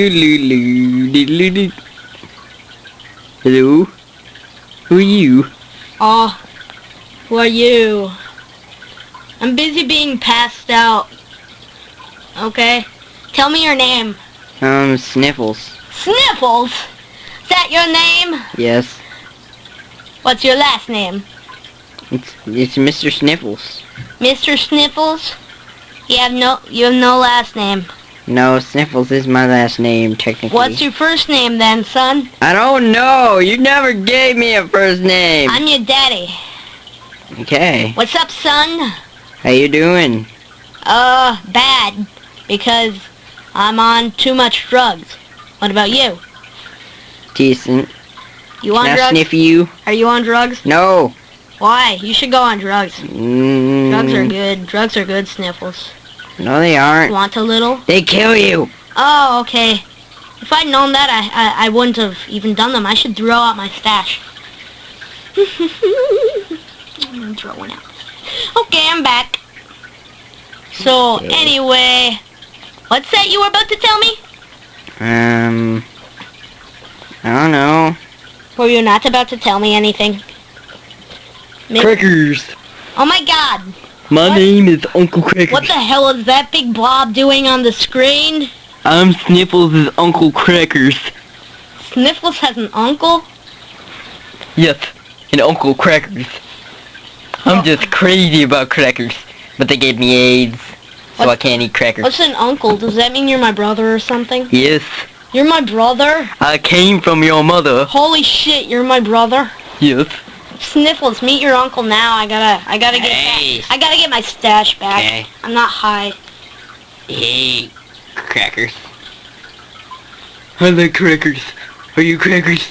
Doo-doo-doo, hello? Who are you? Oh, who are you? I'm busy being passed out. Okay? Tell me your name. Sniffles. Sniffles? Is that your name? Yes. What's your last name? It's Mr. Sniffles. Mr. Sniffles? You have no last name. No, Sniffles is my last name, technically. What's your first name then, son? I don't know. You never gave me a first name. I'm your daddy. Okay. What's up, son? How you doing? Bad. Because I'm on too much drugs. What about you? Decent. You on Can I drugs? sniff you? Are you on drugs? No. Why? You should go on drugs. Drugs are good. Drugs are good, Sniffles. No, they aren't. Want a little? They kill you. Oh, okay. If I'd known that, I wouldn't have even done them. I should throw out my stash. I'm throwing out. Okay, I'm back. So, Okay. anyway, what's that you were about to tell me? I don't know. Were you not about to tell me anything? Crackers. Oh my god. My What? name is Uncle Crackers. What the hell is that big blob doing on the screen? I'm Sniffles' Uncle Crackers. Sniffles has an uncle? Yes, and Uncle Crackers. I'm just crazy about crackers, but they gave me AIDS, so I can't eat crackers. What's an uncle? Does that mean you're my brother or something? Yes, You're my brother? I came from your mother. Holy shit, you're my brother? Yes. Sniffles, meet your uncle now. I gotta Hey. get my stash back. Okay. I'm not high. Hey, crackers. I like crackers. Are you crackers?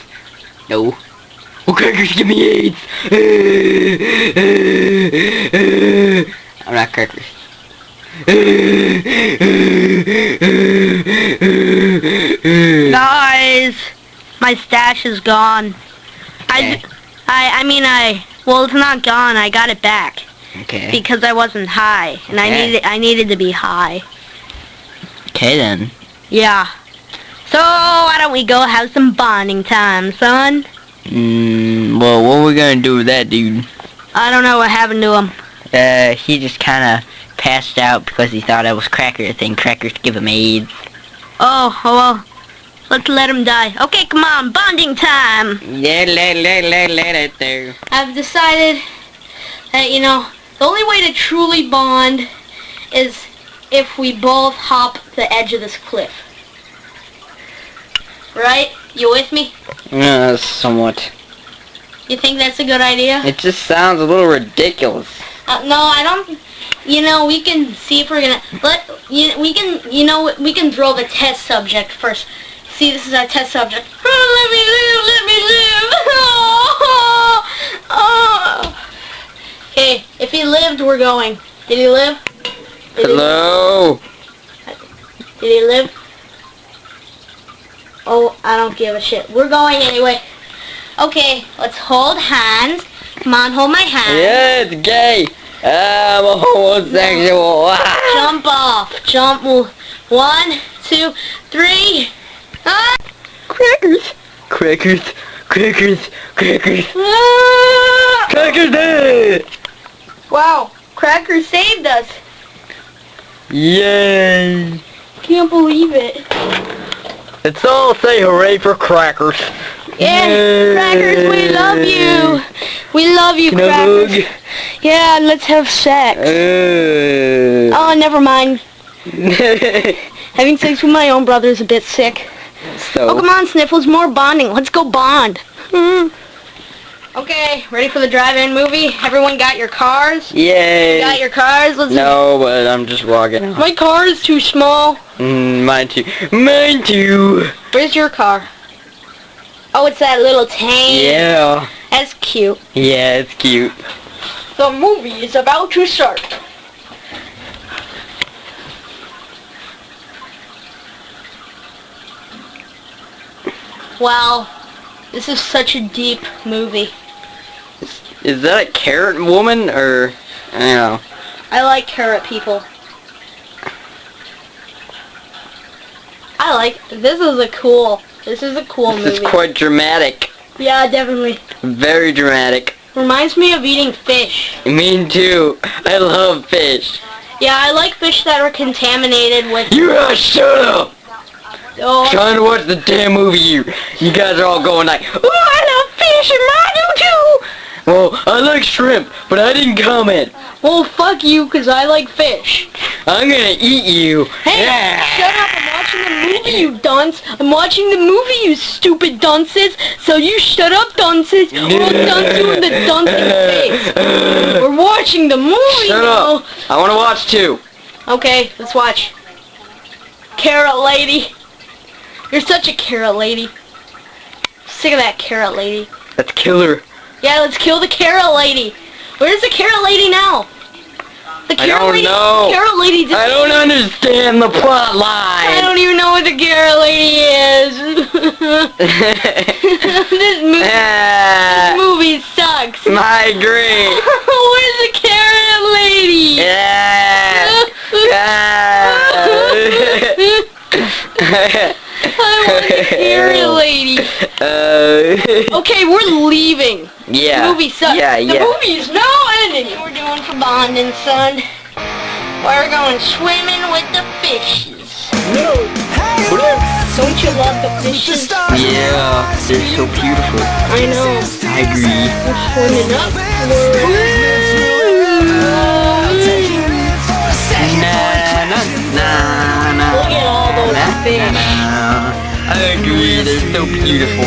No. Well, crackers give me AIDS. I'm not crackers. Guys, my stash is gone. Okay. Well, it's not gone. I got it back Okay. because I wasn't high, and Okay. I needed to be high. Okay then. Yeah. So why don't we go have some bonding time, son? Well, what are we gonna do with that dude? I don't know what happened to him. He just kinda passed out because he thought I was crackers, and crackers give him AIDS. Oh, well, let's let him die. Okay, come on, bonding time. Yeah, let it do. I've decided that, the only way to truly bond is if we both hop the edge of this cliff. Right? You with me? Somewhat. You think that's a good idea? It just sounds a little ridiculous. No, I don't. We can see if we're gonna we can throw the test subject first. See, this is our test subject. Oh, let me live. Oh. Okay, if he lived, we're going. Did he live? Hello? Did he live? Oh, I don't give a shit. We're going anyway. Okay, let's hold hands. Come on, hold my hand. Yeah, it's gay. I'm a homosexual. Jump off. Jump. 1, 2, 3. Ah! Crackers. Crackers. Crackers. Crackers. Ah! Crackers. Wow, Cracker saved us. Yay. Can't believe it. Let's all say hooray for crackers. Yeah, Yay. Crackers, we love you. We love you, Can I Crackers. Yeah, let's have sex. Oh, never mind. Having sex with my own brother is a bit sick. So, Oh, come on, Sniffles, more bonding. Let's go bond. Okay, ready for the drive-in movie? Everyone got your cars? yay. Got your cars? Let's. No, but I'm just walking out. My car is too small. Mine too. Mine too. Where's your car? Oh, it's that little tank. Yeah. That's cute. Yeah, it's cute. The movie is about to start. Wow, this is such a deep movie. Is that a carrot woman, or, I don't know. I like carrot people. I like this is a cool movie. This is quite dramatic. Yeah, definitely. Very dramatic. Reminds me of eating fish. Me too. I love fish. Yeah, I like fish that are contaminated with... You guys shut up! Oh, Trying to watch the damn movie here. You guys are all going like, oh, I love fish and I do too! Well, I like shrimp, but I didn't comment. well, fuck you, because I like fish. I'm gonna eat you. Hey, shut up. I'm watching the movie, you dunce. I'm watching the movie, you stupid dunces. So you shut up, dunces, or I'll dunce you in the duncing face. We're watching the movie Shut now. up. I want to watch too. Okay, let's watch. Carrot lady. You're such a carrot lady. Sick of that carrot lady. Let's kill her. Yeah, let's kill the carrot lady. Where's the carrot lady now? The I don't lady, know. Carrot lady. I don't understand the plot line. I don't even know what the carrot lady is. this movie sucks. I agree. Where's the carrot lady? I want a carrot lady. Okay, we're leaving. Yeah. The movie sucks. Yeah, the movie is now ending. What we're doing for bonding, son. We're going swimming with the fishes. Don't you love the fishes? Yeah, they're so beautiful. I know. I agree. We're swimming up. Look at all those fish. I agree, they're so beautiful.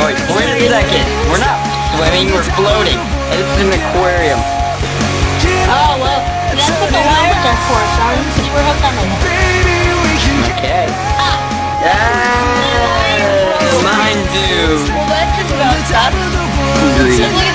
Wait, wait a second. We're not swimming, we're floating. This is an aquarium. Oh, well, that's what the wires are for, son. See, we're hooked on the wire. Okay. Mine do. Well, that's just about that. Agree. Look